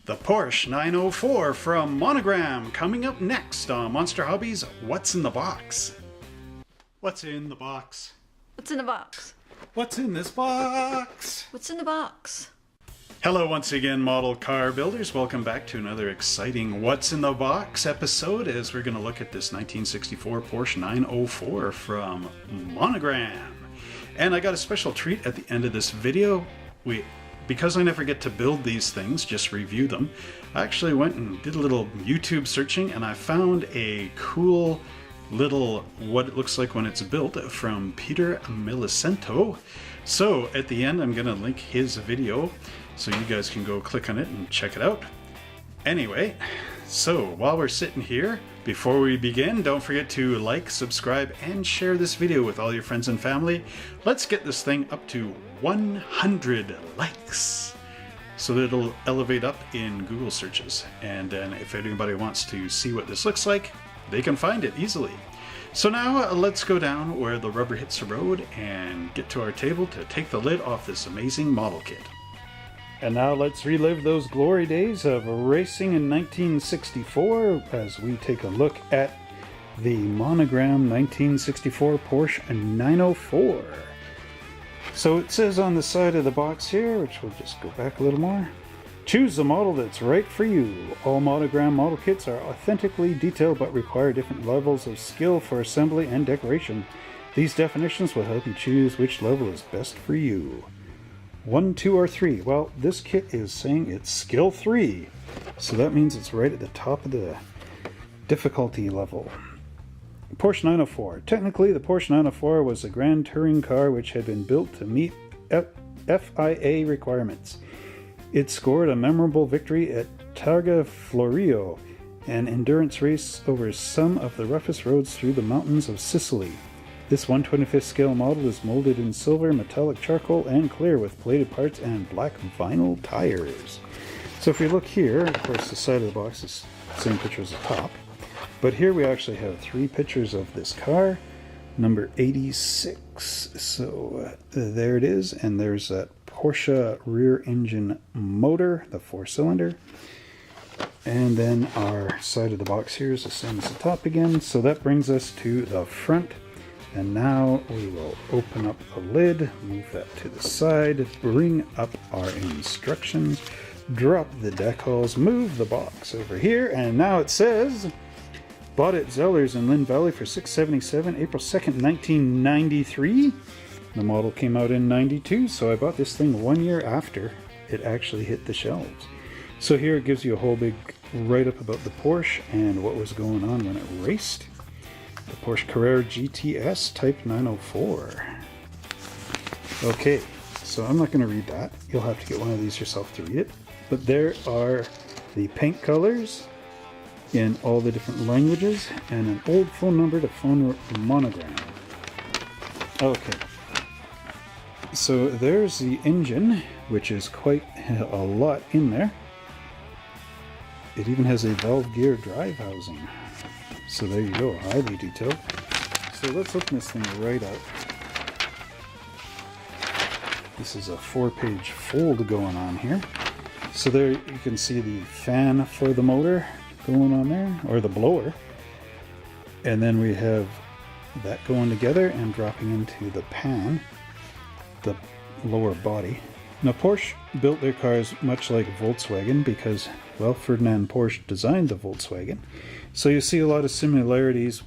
The Porsche 904 from Monogram coming up next on Monster Hobbies. What's in the box? What's in the box? What's in the box? What's in this box? What's in the box? Hello once again, model car builders. Welcome back to another exciting What's in the Box episode as we're going to look at this 1964 Porsche 904 from Monogram. And I got a special treat at the end of this video. Because I never get to build these things, just review them, I actually went and did a little YouTube searching and I found a cool little what it looks like when it's built from Peter Millicento. So at the end I'm going to link his video so you guys can go click on it and check it out. Anyway, so while we're sitting here, before we begin, don't forget to like, subscribe, and share this video with all your friends and family. Let's get this thing up to 100 likes so that it'll elevate up in Google searches. And then if anybody wants to see what this looks like, they can find it easily. So now let's go down where the rubber hits the road and get to our table to take the lid off this amazing model kit. And now let's relive those glory days of racing in 1964 as we take a look at the Monogram 1964 Porsche 904. So it says on the side of the box here, which we'll just go back a little more, choose the model that's right for you. All Monogram model kits are authentically detailed but require different levels of skill for assembly and decoration. These definitions will help you choose which level is best for you. 1, 2, or 3. Well, this kit is saying it's skill 3, so that means it's right at the top of the difficulty level. Porsche 904. Technically, the Porsche 904 was a grand touring car which had been built to meet FIA requirements. It scored a memorable victory at Targa Florio, an endurance race over some of the roughest roads through the mountains of Sicily. This 1/25th scale model is molded in silver, metallic charcoal, and clear with plated parts and black vinyl tires. So if we look here, of course the side of the box is the same picture as the top, but here we actually have 3 pictures of this car, number 86. So there it is, and there's that Porsche rear engine motor, the 4-cylinder. And then our side of the box here is the same as the top again. So that brings us to the front. And now we will open up the lid, move that to the side, bring up our instructions, drop the decals, move the box over here, and now it says, bought at Zeller's in Lynn Valley for $677, April 2nd, 1993. The model came out in 92, so I bought this thing 1 year after it actually hit the shelves. So here it gives you a whole big write-up about the Porsche and what was going on when it raced. The Porsche Carrera GTS Type 904. Okay, so I'm not going to read that. You'll have to get one of these yourself to read it. But there are the paint colors in all the different languages and an old phone number to phone Monogram. Okay, so there's the engine, which is quite a lot in there. It even has a valve gear drive housing. So there you go, highly detailed. So let's open this thing right out. This is a 4-page fold going on here. So there you can see the fan for the motor going on there, or the blower. And then we have that going together and dropping into the pan, the lower body. Now Porsche built their cars much like Volkswagen because, well, Ferdinand Porsche designed the Volkswagen. So you see a lot of similarities.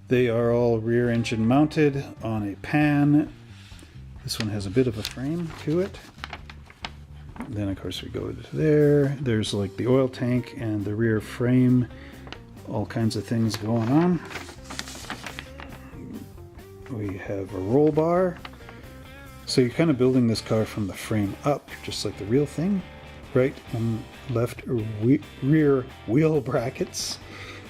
They are all rear engine mounted on a pan. This one has a bit of a frame to it. Then of course we go to there. There's like the oil tank and the rear frame. All kinds of things going on. We have a roll bar. So you're kind of building this car from the frame up, just like the real thing. Right and left rear wheel brackets,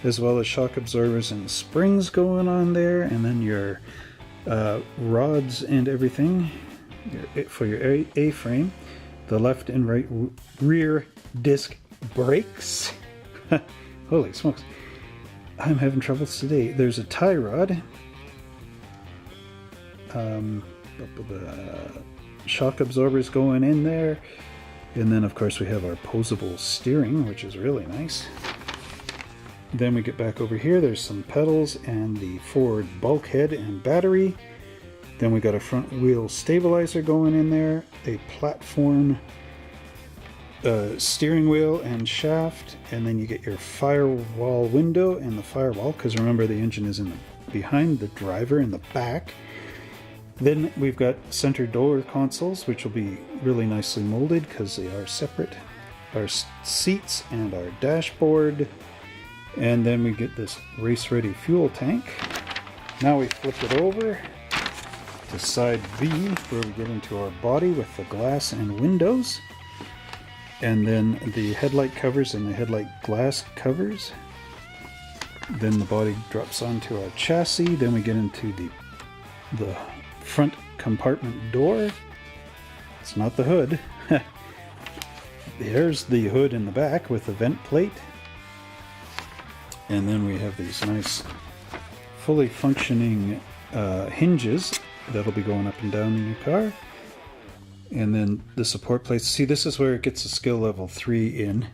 as well as shock absorbers and springs going on there, and then your rods and everything for your A-frame. The left and right rear disc brakes. Holy smokes, I'm having troubles today. There's a tie rod. Shock absorbers going in there. And then of course we have our posable steering, which is really nice. Then we get back over here, there's some pedals and the forward bulkhead and battery. Then we got a front wheel stabilizer going in there, a platform steering wheel and shaft, and then you get your firewall window and the firewall, because remember the engine is behind the driver in the back. Then we've got center door consoles, which will be really nicely molded because they are separate. Our seats and our dashboard. And then we get this race-ready fuel tank. Now we flip it over to side B, where we get into our body with the glass and windows. And then the headlight covers and the headlight glass covers. Then the body drops onto our chassis. Then we get into the front compartment door. It's not the hood. There's the hood in the back with the vent plate. And then we have these nice fully functioning hinges that'll be going up and down in your car. And then the support plates. See, this is where it gets a skill level 3 in.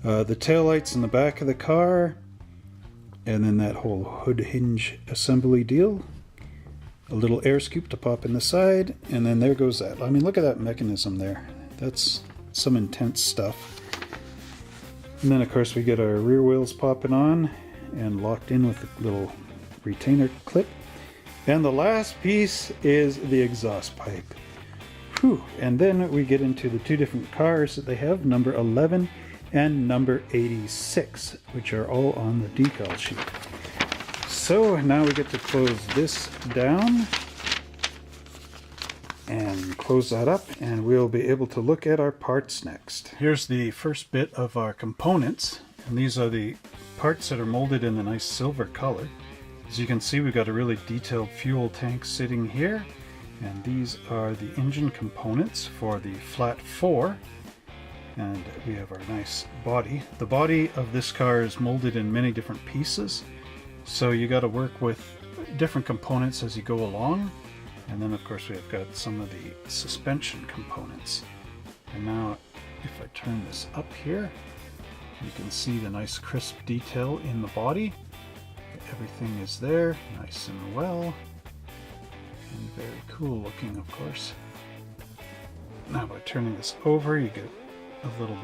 The taillights in the back of the car. And then that whole hood hinge assembly deal. A little air scoop to pop in the side, and then there goes that. I mean, look at that mechanism there. That's some intense stuff. And then of course we get our rear wheels popping on and locked in with the little retainer clip. And the last piece is the exhaust pipe. Whew. And then we get into the two different cars that they have, number 11 and number 86, which are all on the decal sheet. So now we get to close this down and close that up, and we'll be able to look at our parts next. Here's the first bit of our components, and these are the parts that are molded in a nice silver color. As you can see, we've got a really detailed fuel tank sitting here, and these are the engine components for the flat 4. And we have our nice body. The body of this car is molded in many different pieces. So you got to work with different components as you go along. And then of course we've got some of the suspension components. And now if I turn this up here, you can see the nice crisp detail in the body. Everything is there, nice and well. And very cool looking, of course. Now by turning this over, you get a little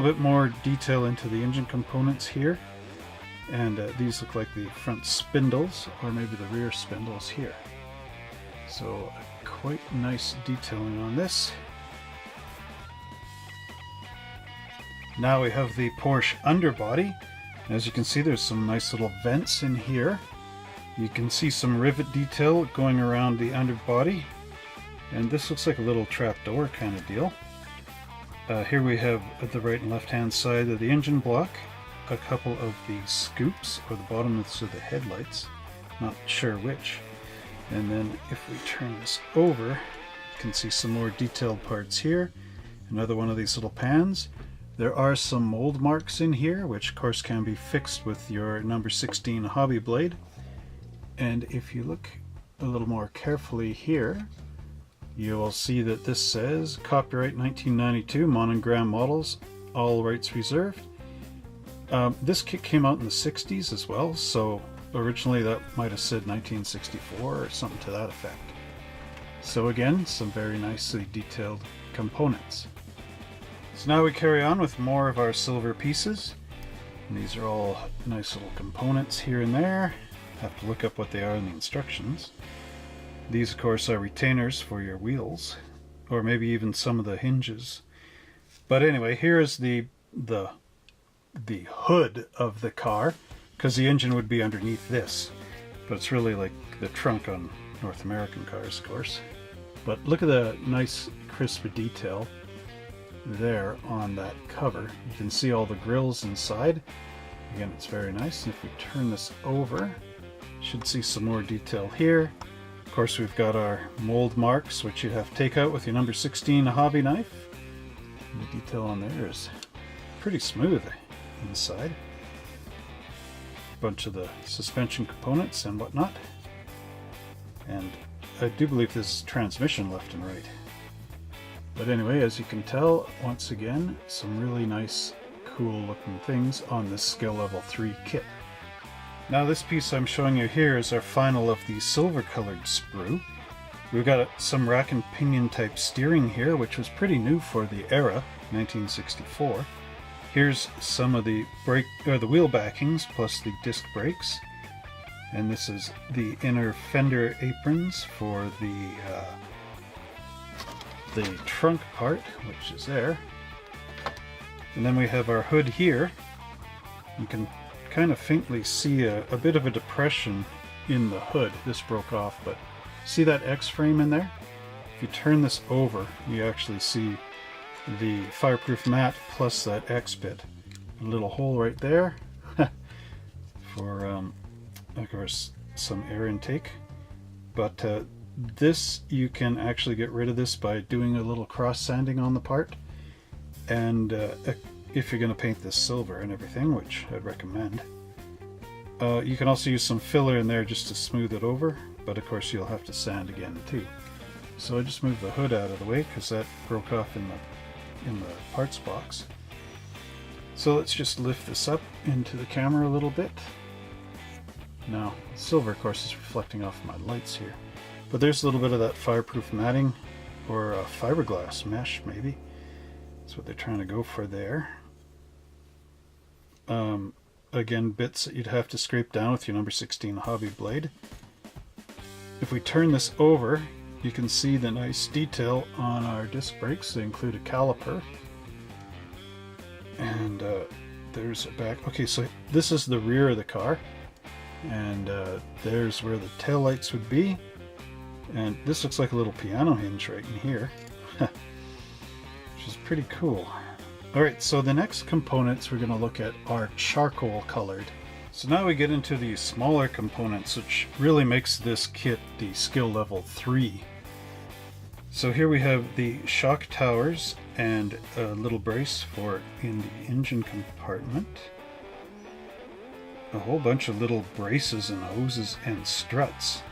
bit more detail into the engine components here. And these look like the front spindles, or maybe the rear spindles here. So quite nice detailing on this. Now we have the Porsche Underbody. As you can see, there's some nice little vents in here. You can see some rivet detail going around the underbody. And this looks like a little trapdoor kind of deal. Here we have at the right and left hand side of the engine block a couple of the scoops, or the bottoms of the headlights, not sure which. And then if we turn this over, you can see some more detailed parts here. Another one of these little pans. There are some mold marks in here, which of course can be fixed with your number 16 hobby blade. And if you look a little more carefully here, you will see that this says copyright 1992, Monogram models, all rights reserved. This kit came out in the 60s as well, so originally that might have said 1964 or something to that effect. So again, some very nicely detailed components. So now we carry on with more of our silver pieces. And these are all nice little components here and there. Have to look up what they are in the instructions. These of course are retainers for your wheels, or maybe even some of the hinges. But anyway, here is the hood of the car, because the engine would be underneath this, but it's really like the trunk on North American cars, of course. But look at the nice crisp detail there on that cover. You can see all the grills inside. Again, it's very nice. And if we turn this over, you should see some more detail here. Of course, we've got our mold marks, which you have to take out with your number 16 hobby knife. And the detail on there is pretty smooth inside. Bunch of the suspension components and whatnot. And I do believe this is transmission left and right. But anyway, as you can tell, once again, some really nice, cool looking things on this skill level 3 kit. Now this piece I'm showing you here is our final of the silver colored sprue. We've got some rack and pinion type steering here, which was pretty new for the era, 1964. Here's some of the the wheel backings plus the disc brakes. And this is the inner fender aprons for the trunk part, which is there. And then we have our hood here. You can kind of faintly see a bit of a depression in the hood. This broke off, but see that X-frame in there? If you turn this over, you actually see the fireproof mat plus that X bit. A little hole right there for, of course, some air intake. But this, you can actually get rid of this by doing a little cross sanding on the part. And if you're going to paint this silver and everything, which I'd recommend. You can also use some filler in there just to smooth it over, but of course you'll have to sand again too. So I just moved the hood out of the way because that broke off in the parts box. So let's just lift this up into the camera a little bit. Now, silver of course is reflecting off my lights here, but there's a little bit of that fireproof matting, or fiberglass mesh maybe. That's what they're trying to go for there. Again, bits that you'd have to scrape down with your number 16 hobby blade. If we turn this over, you can see the nice detail on our disc brakes. They include a caliper. And there's a back. Okay, so this is the rear of the car. And there's where the tail lights would be. And this looks like a little piano hinge right in here. Which is pretty cool. Alright, so the next components we're going to look at are charcoal colored. So now we get into the smaller components, which really makes this kit the skill level 3. So here we have the shock towers and a little brace for in the engine compartment. A whole bunch of little braces and hoses and struts.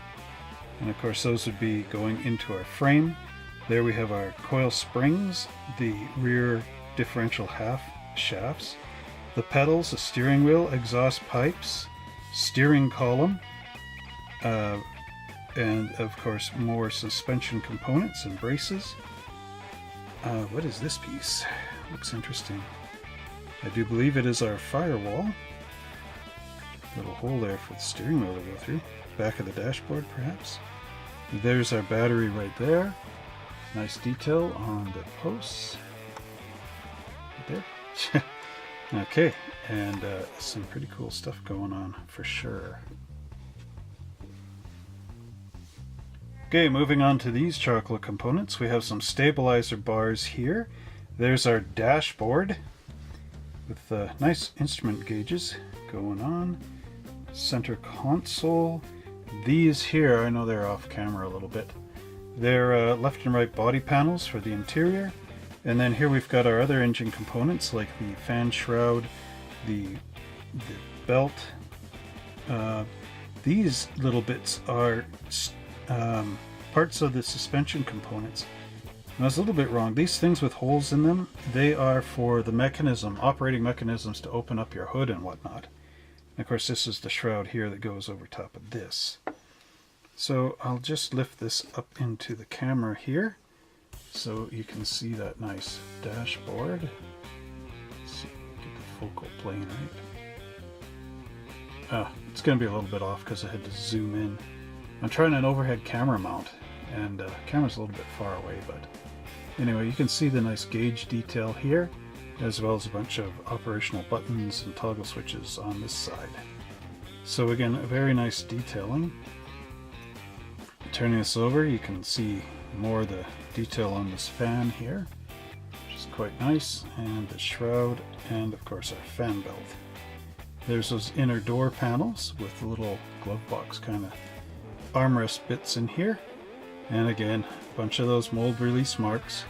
And of course those would be going into our frame. There we have our coil springs, the rear differential half shafts, the pedals, the steering wheel, exhaust pipes, steering column, and of course more suspension components and braces. What is this piece? Looks interesting. I do believe it is our firewall. Little hole there for the steering wheel to go through. Back of the dashboard perhaps. There's our battery right there. Nice detail on the posts. Right there. Okay, and some pretty cool stuff going on for sure. Okay, moving on to these charcoal components, we have some stabilizer bars here. There's our dashboard with nice instrument gauges going on. Center console. These here, I know they're off camera a little bit. They're left and right body panels for the interior. And then here we've got our other engine components like the fan shroud, the belt. These little bits are parts of the suspension components. And I was a little bit wrong. These things with holes in them, they are for the mechanism, operating mechanisms to open up your hood and whatnot. And of course this is the shroud here that goes over top of this. So I'll just lift this up into the camera here so you can see that nice dashboard. Let's see, get the focal plane right. It's going to be a little bit off because I had to zoom in. I'm trying an overhead camera mount and the camera's a little bit far away, but anyway, you can see the nice gauge detail here, as well as a bunch of operational buttons and toggle switches on this side. So again, a very nice detailing. Turning this over, you can see more of the detail on this fan here, which is quite nice, and the shroud, and of course our fan belt. There's those inner door panels with the little glove box kind of armrest bits in here, and again a bunch of those mold release marks.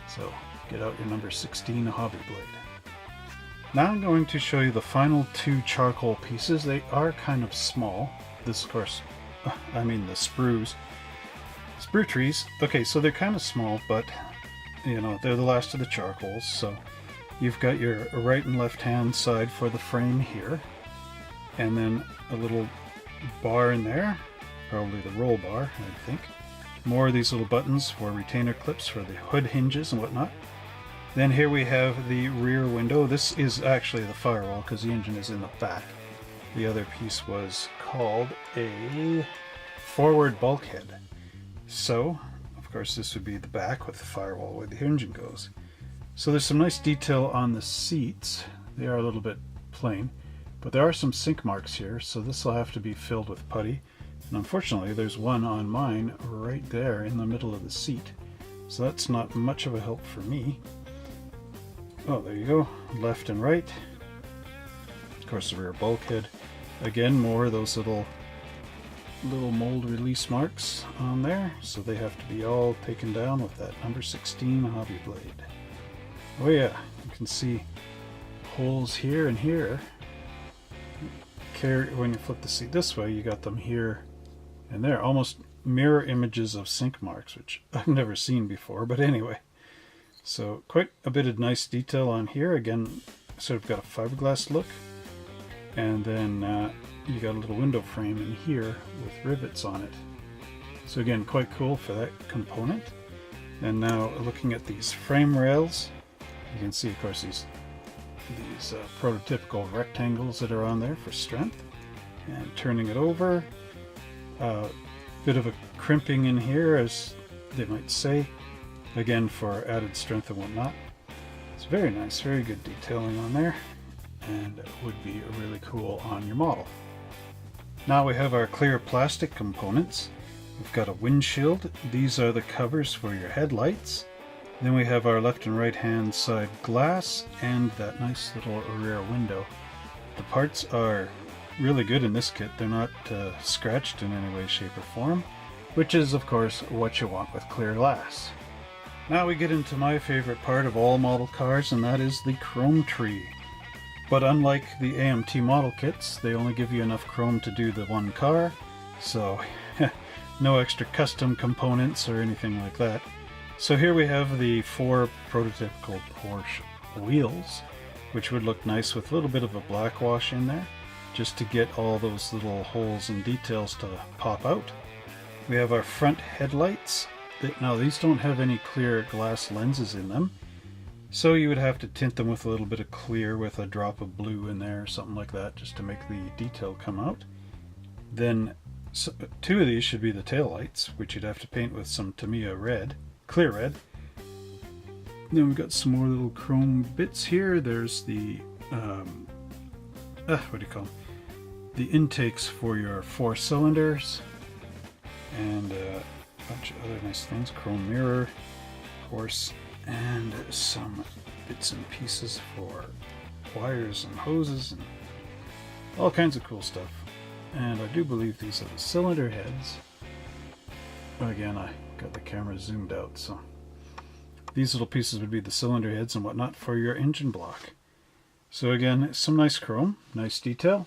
So get out your number 16 hobby blade. Now I'm going to show you the final two charcoal pieces. They are kind of small. This of course, I mean the sprues. Sprue trees. Okay, so they're kind of small, but you know, they're the last of the charcoals. So you've got your right and left hand side for the frame here, and then a little bar in there, probably the roll bar, I think. More of these little buttons for retainer clips for the hood hinges and whatnot. Then here we have the rear window. This is actually the firewall because the engine is in the back. The other piece was called a forward bulkhead. So, of course, this would be the back with the firewall where the engine goes. So there's some nice detail on the seats. They are a little bit plain, but there are some sink marks here, so this will have to be filled with putty. And unfortunately, there's one on mine right there in the middle of the seat. So that's not much of a help for me. Oh, there you go. Left and right. Of course, the rear bulkhead. Again, more of those little mold release marks on there. So they have to be all taken down with that number 16 hobby blade. Oh yeah, you can see holes here and here. When you flip the seat this way, you got them here and there. Almost mirror images of sink marks, which I've never seen before, but anyway. So quite a bit of nice detail on here. Again, sort of got a fiberglass look. And then you got a little window frame in here with rivets on it. So again, quite cool for that component. And now looking at these frame rails, you can see, of course, these prototypical rectangles that are on there for strength. And turning it over, bit of a crimping in here, as they might say, again for added strength and whatnot. It's very nice, very good detailing on there, and it would be really cool on your model. Now we have our clear plastic components. We've got a windshield. These are the covers for your headlights. Then we have our left and right hand side glass and that nice little rear window. The parts are really good in this kit. They're not scratched in any way, shape, or form, which is of course what you want with clear glass. Now we get into my favorite part of all model cars, and that is the chrome tree. But unlike the AMT model kits, they only give you enough chrome to do the one car, so no extra custom components or anything like that. So here we have the 4 prototypical Porsche wheels, which would look nice with a little bit of a black wash in there, just to get all those little holes and details to pop out. We have our front headlights. Now these don't have any clear glass lenses in them, so you would have to tint them with a little bit of clear with a drop of blue in there or something like that, just to make the detail come out. Then 2 of these should be the tail lights, which you'd have to paint with some Tamiya red, clear red. Then we've got some more little chrome bits here. There's the what do you call them? The intakes for your 4 cylinders, and a bunch of other nice things. Chrome mirror, of course, and some bits and pieces for wires and hoses and all kinds of cool stuff. And I do believe these are the cylinder heads. Again, I got the camera zoomed out, so these little pieces would be the cylinder heads and whatnot for your engine block. So again, some nice chrome, nice detail,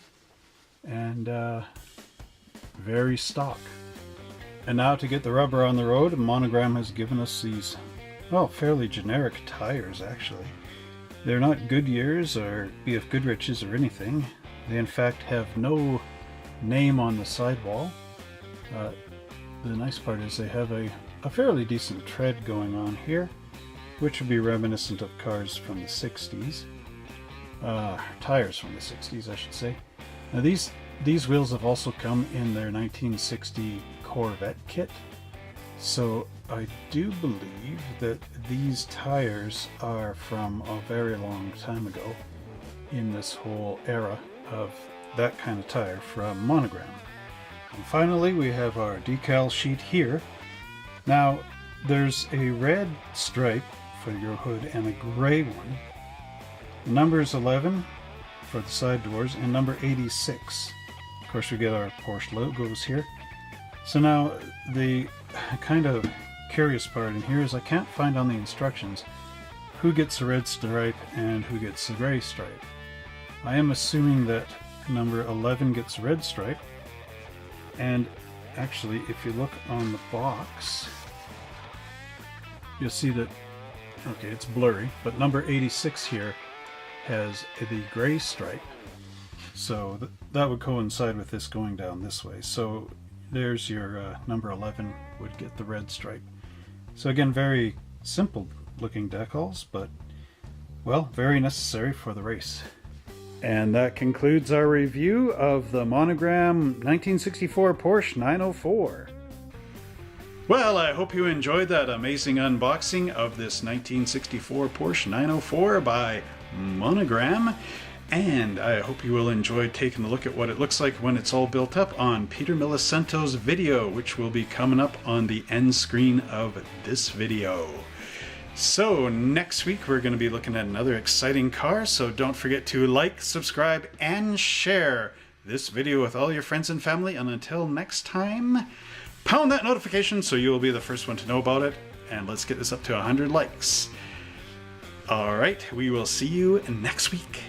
and very stock. And now to get the rubber on the road, Monogram has given us these, well, fairly generic tires actually. They're not Goodyears or BF Goodrich's or anything. They in fact have no name on the sidewall. The nice part is they have a fairly decent tread going on here, which would be reminiscent of cars from the 60s. Tires from the 60s, I should say. Now these wheels have also come in their 1960 Corvette kit, so I do believe that these tires are from a very long time ago in this whole era of that kind of tire from Monogram. And finally we have our decal sheet here. Now there's a red stripe for your hood and a gray one. The number is 11 for the side doors and number 86. Of course we get our Porsche logos here. So now the kind of curious part in here is I can't find on the instructions who gets the red stripe and who gets the gray stripe. I am assuming that number 11 gets the red stripe, and actually if you look on the box you'll see that Okay, it's blurry, but number 86 here has the gray stripe. So that would coincide with this going down this way. So there's your number 11 would get the red stripe. So again, very simple looking decals, but well, very necessary for the race. And that concludes our review of the Monogram 1964 Porsche 904. Well, I hope you enjoyed that amazing unboxing of this 1964 Porsche 904 by Monogram. And I hope you will enjoy taking a look at what it looks like when it's all built up on Peter Milicento's video, which will be coming up on the end screen of this video. So next week we're going to be looking at another exciting car, so don't forget to like, subscribe, and share this video with all your friends and family. And until next time, pound that notification so you will be the first one to know about it. And let's get this up to 100 likes. Alright, we will see you next week.